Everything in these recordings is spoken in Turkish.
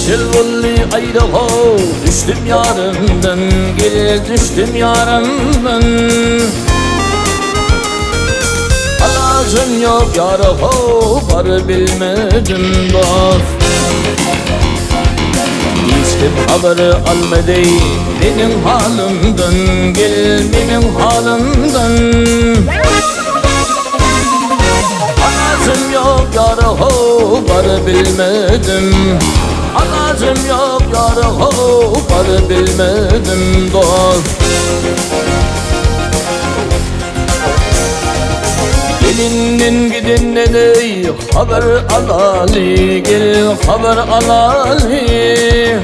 Yeşil gulli ayrı ho, düştüm yarımdan, gel düştüm yarımdan. Alacım yok yarı ho, var bilmedim dost. Hiç kim haberi almadı benim halimden, gel benim halimden. Alacım yok yarı ho, var bilmedim. Alacım yok yarı ho, var bilmedim dost. Gelinden gidinden ey haber alali, gel haber alali.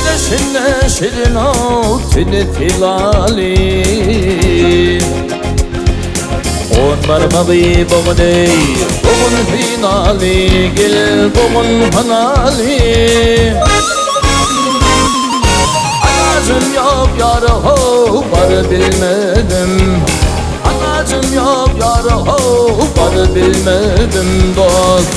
Neşine şirin altını filali. On parmağı boğdu, boğun finali, gel boğun fanali. Alacım yok yarı ho, var bilmedim. Alacım yok yarı ho, var bilmedim dost.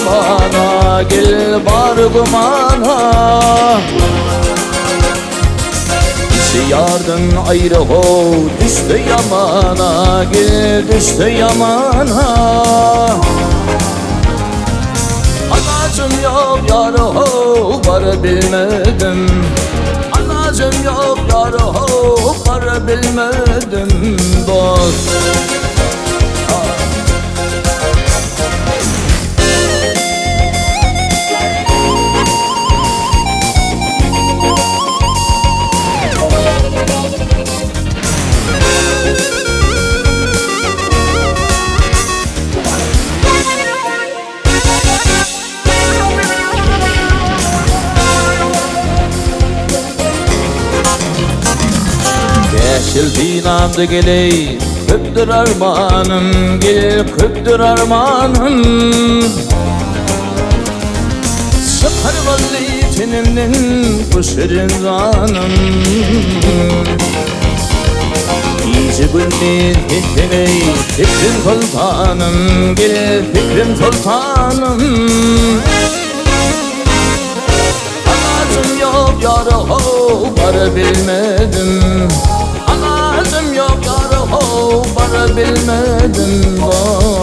Bana gel bana, İşi yardan ayrı ho, düştü yamana, gel düştü yamana. Alacım yok yarı ho, var bilmedim. Alacım yok yarı ho, var bilmedim dost. Yeşil binamda geley, köptür armanım, gel köptür armanım. Sıkar valli tenimden bu şirin zanım. İyice günler hitteney, fikrim sultanım, gel fikrim sultanım. Alacım yok yarı ho, var bilmedim. Alacım yok yarı ho, var bilmedim dost.